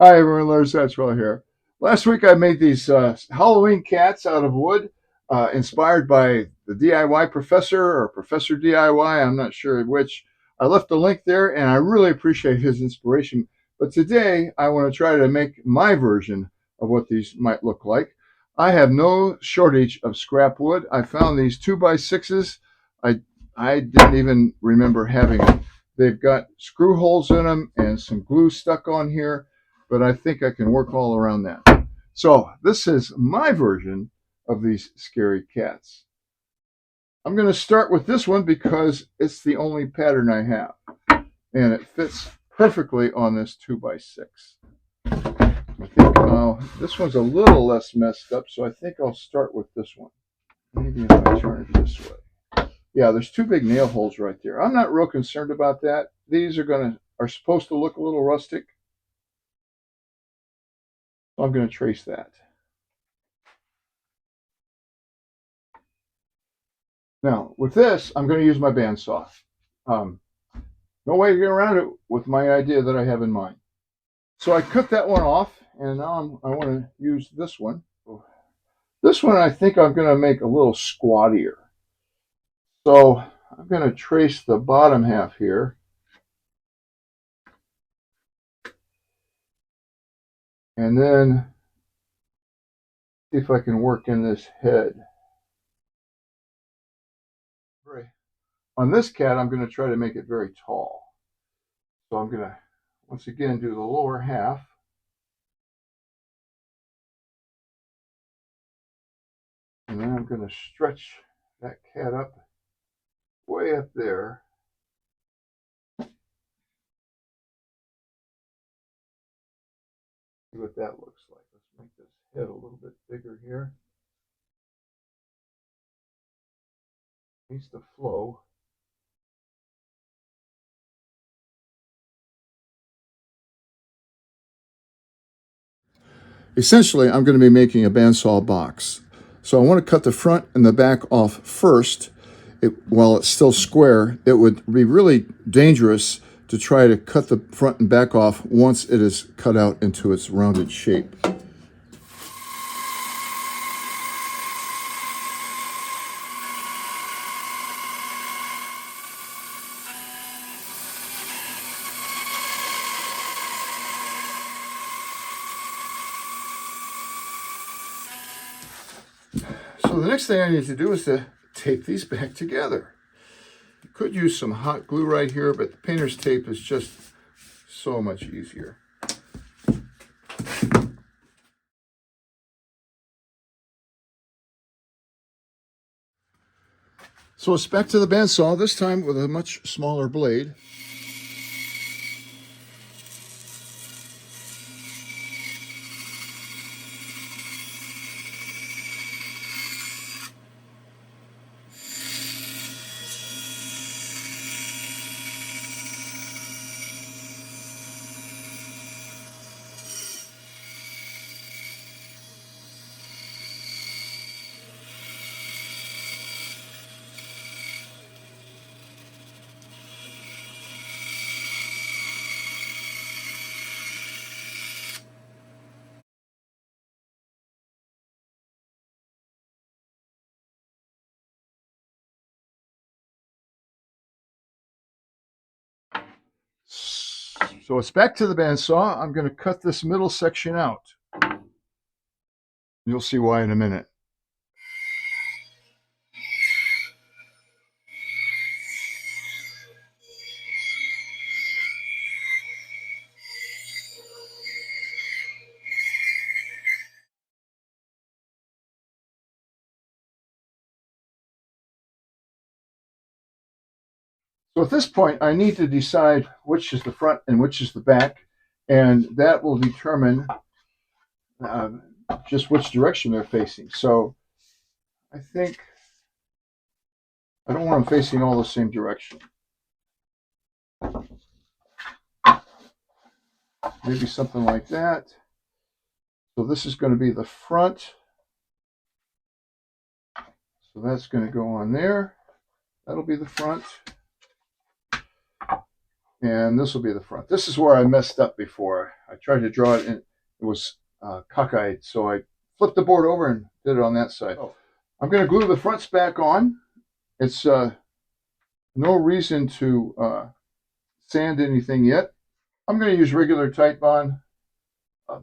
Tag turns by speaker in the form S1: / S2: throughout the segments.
S1: Hi everyone, Larry Satchwell here. Last week I made these Halloween cats out of wood, inspired by the DIY professor or Professor DIY, I'm not sure which. I left a link there and I really appreciate his inspiration. But today I want to try to make my version of what these might look like. I have no shortage of scrap wood. I found these 2x6s. I, I didn't even remember having them. They've got screw holes in them and some glue stuck on here, but I think I can work all around that. So this is my version of these scary cats. I'm going to start with this one because it's the only pattern I have, and it fits perfectly on this 2x6. I think this one's a little less messed up, so I think I'll start with this one. Maybe if I turn it this way. Yeah, there's two big nail holes right there. I'm not real concerned about that. These are supposed to look a little rustic. So I'm going to trace that. Now, with this, I'm going to use my bandsaw. Um, no way to get around it with my idea that I have in mind. So I cut that one off, and now I want to use this one. This one I think I'm going to make a little squattier. So I'm going to trace the bottom half here. And then see if I can work in this head. On this cat, I'm going to try to make it very tall. So I'm going to, once again, do the lower half. And then I'm going to stretch that cat up way up there. See what that looks like. Let's make this head a little bit bigger here. Needs to flow. Essentially, I'm going to be making a bandsaw box. So I want to cut the front and the back off first. While it's still square, it would be really dangerous to try to cut the front and back off once it is cut out into its rounded shape. So the next thing I need to do is to tape these back together. You could use some hot glue right here, but the painter's tape is just so much easier. So it's back to the bandsaw, this time with a much smaller blade. So it's back to the bandsaw. I'm going to cut this middle section out. You'll see why in a minute. So at this point, I need to decide which is the front and which is the back, and that will determine uh, just which direction they're facing. So I think I don't want them facing all the same direction. Maybe something like that. So this is going to be the front. So that's going to go on there. That'll be the front. and this will be the front. This is where I messed up before. I tried to draw it, and it was cockeyed, so I flipped the board over and did it on that side. Oh. I'm going to glue the fronts back on. It's no reason to sand anything yet. I'm going to use regular Tite Bond.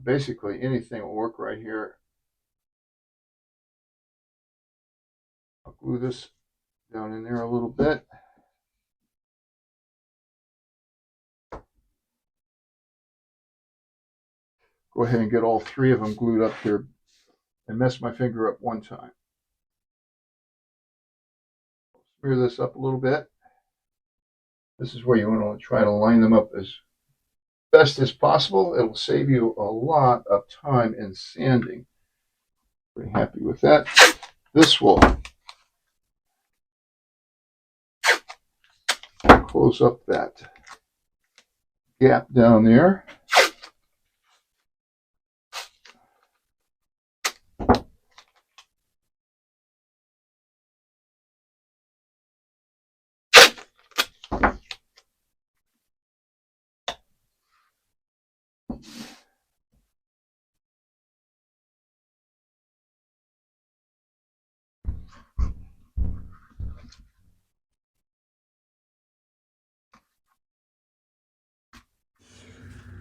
S1: Basically, anything will work right here. I'll glue this down in there a little bit. Go ahead and get all three of them glued up here and mess my finger up one time. Smear this up a little bit. This is where you want to try to line them up as best as possible. It'll save you a lot of time in sanding. Pretty happy with that. This will close up that gap down there.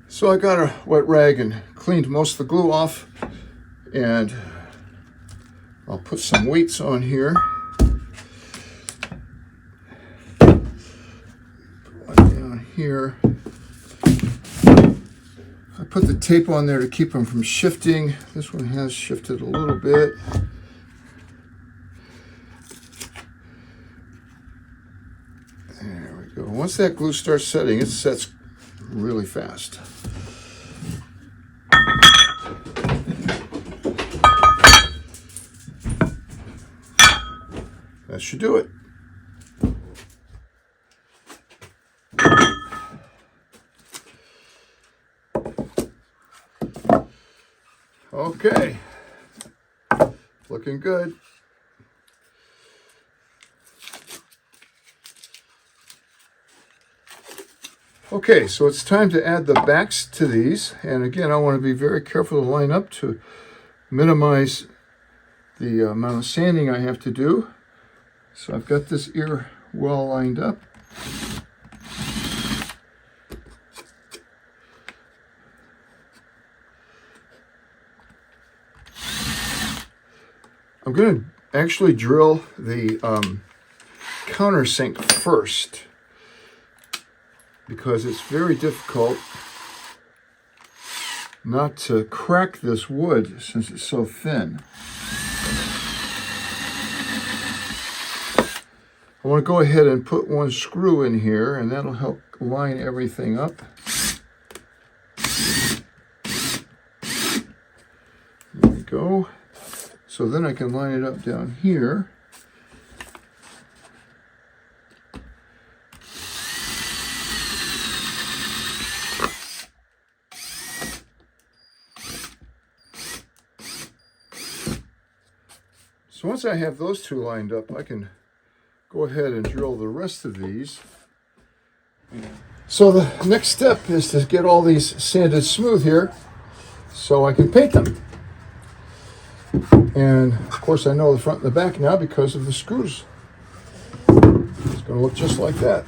S1: So I got a wet rag and cleaned most of the glue off, and I'll put some weights on here. Put one down here. I put the tape on there to keep them from shifting. This one has shifted a little bit. There we go. Once that glue starts setting, it sets really fast. That should do it. Okay, looking good. Okay, so it's time to add the backs to these. And again, I want to be very careful to line up to minimize the amount of sanding I have to do. So I've got this ear well lined up. I'm going to actually drill the countersink first, because it's very difficult not to crack this wood since it's so thin. I want to go ahead and put one screw in here, and that'll help line everything up. There we go. So then I can line it up down here. So once I have those two lined up, I can go ahead and drill the rest of these. So the next step is to get all these sanded smooth here so I can paint them. And of course I know the front and the back now because of the screws. It's going to look just like that.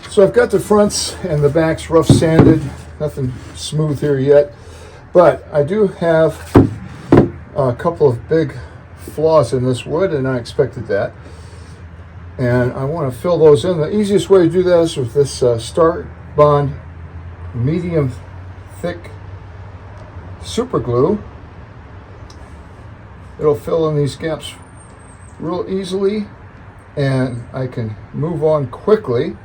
S1: So I've got the fronts and the backs rough sanded, nothing smooth here yet, but I do have a couple of big flaws in this wood, and I expected that. And I want to fill those in. The easiest way to do that is with this Start Bond medium thick super glue. It'll fill in these gaps real easily, and I can move on quickly.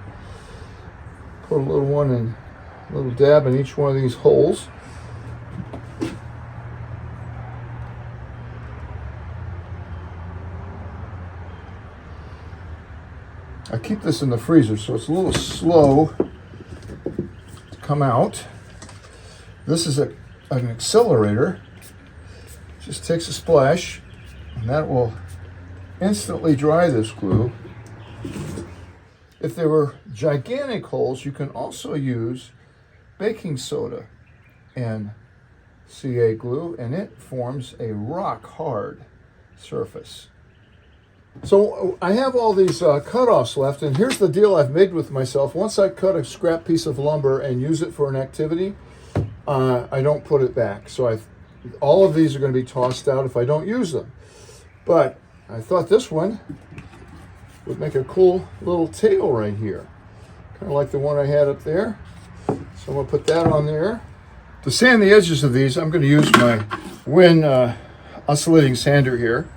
S1: Put a little dab in each one of these holes. I keep this in the freezer, so it's a little slow to come out. This is an accelerator. Just takes a splash, and that will instantly dry this glue. If there were gigantic holes, you can also use baking soda and CA glue, and it forms a rock hard surface. So I have all these cutoffs left, and here's the deal I've made with myself. Once I cut a scrap piece of lumber and use it for an activity, I don't put it back. So all of these are going to be tossed out if I don't use them. But I thought this one would make a cool little tail right here, kind of like the one I had up there. So I'm going to put that on there. To sand the edges of these, I'm going to use my Win oscillating sander here.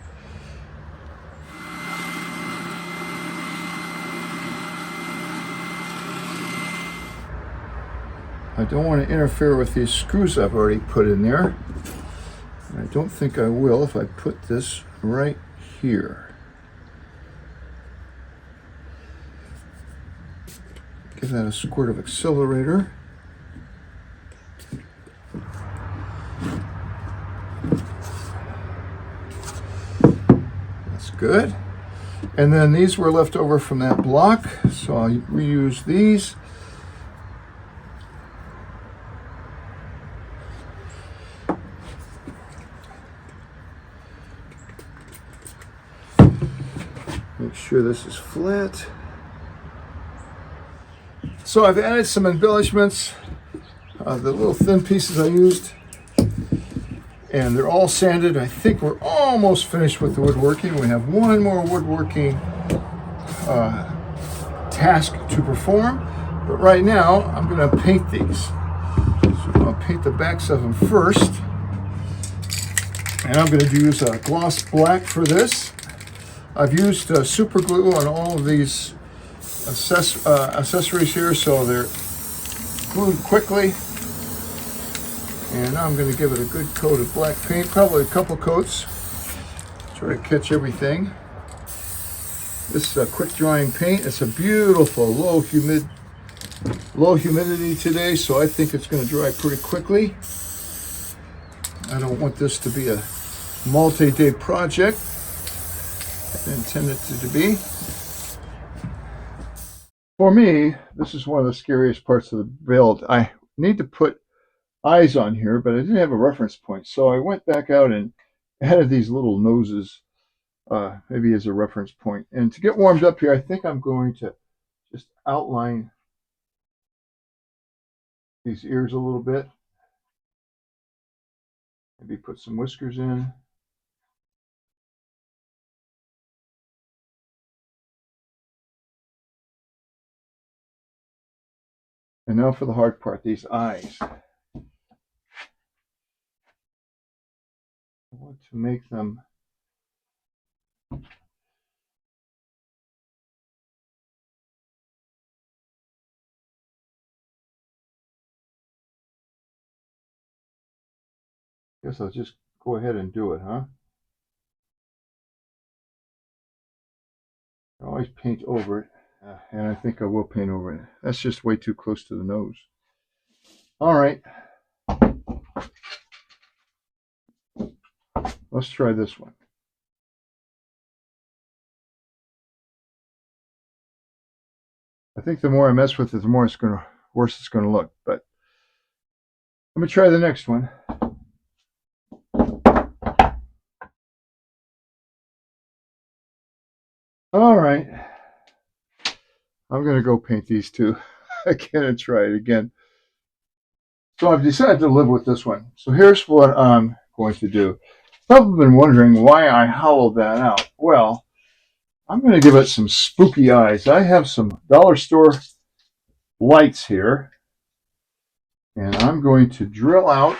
S1: I don't want to interfere with these screws I've already put in there. And I don't think I will if I put this right here. Give that a squirt of accelerator. That's good. And then these were left over from that block, so I'll reuse these. Make sure this is flat. So I've added some embellishments, the little thin pieces I used, and they're all sanded. I think we're almost finished with the woodworking. We have one more woodworking task to perform, but right now I'm going to paint these. So I'll paint the backs of them first, and I'm going to use a gloss black for this. I've used super glue on all of these accessories here, so they're glued quickly. And now I'm going to give it a good coat of black paint, probably a couple coats, try to catch everything. This is a quick drying paint. It's a beautiful low humidity today, so I think it's going to dry pretty quickly. I don't want this to be a multi-day project. I intend it to be. For me, this is one of the scariest parts of the build. I need to put eyes on here, but I didn't have a reference point, so I went back out and added these little noses, maybe as a reference point. And to get warmed up here, I think I'm going to just outline these ears a little bit. Maybe put some whiskers in. And now for the hard part, these eyes. I want to make them guess I'll just go ahead and do it, huh? I always paint over it, and I think I will paint over it. That's just way too close to the nose. All right. Let's try this one. I think the more I mess with it, the more worse it's going to look. But let me try the next one. All right. I'm going to go paint these two again and try it again. So I've decided to live with this one. So here's what I'm going to do. Probably been wondering why I hollowed that out. Well, I'm going to give it some spooky eyes. I have some dollar store lights here, and I'm going to drill out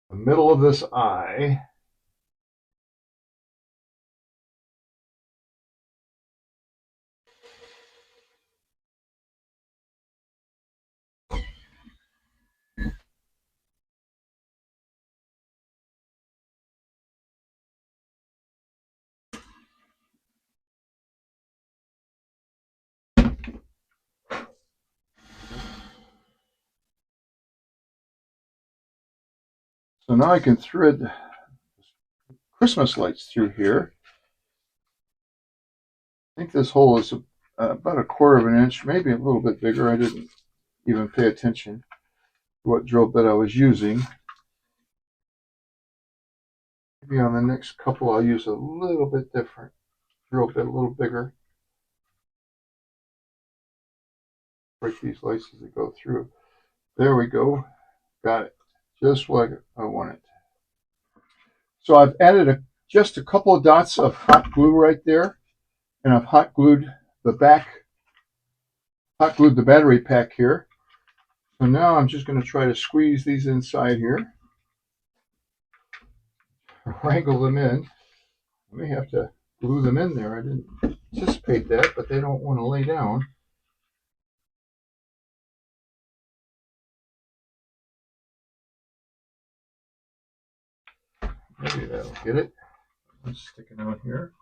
S1: the middle of this eye. So now I can thread Christmas lights through here. I think this hole is about 1/4 of an inch, maybe a little bit bigger. I didn't even pay attention to what drill bit I was using. Maybe on the next couple I'll use a little bit different drill bit, a little bigger. Break these lights as they go through. There we go. Got it. Just like I want it. So I've added just a couple of dots of hot glue right there, and I've hot glued the battery pack here. So now I'm just going to try to squeeze these inside here, wrangle them in. I may have to glue them in there. I didn't anticipate that, but they don't want to lay down. Maybe that'll get it. I'm sticking out here.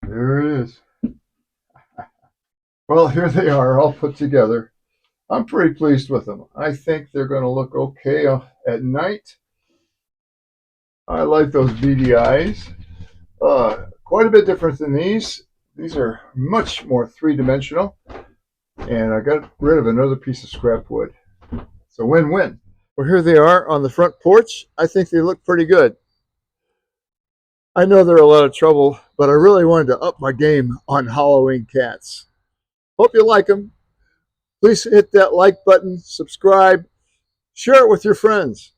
S1: There it is. Well, here they are all put together. I'm pretty pleased with them. I think they're going to look okay at night. I like those beady eyes. Quite a bit different than these. These are much more three-dimensional. And I got rid of another piece of scrap wood. It's a win-win. Well, here they are on the front porch. I think they look pretty good. I know they're a lot of trouble, but I really wanted to up my game on Halloween cats. Hope you like them. Please hit that like button, subscribe, share it with your friends.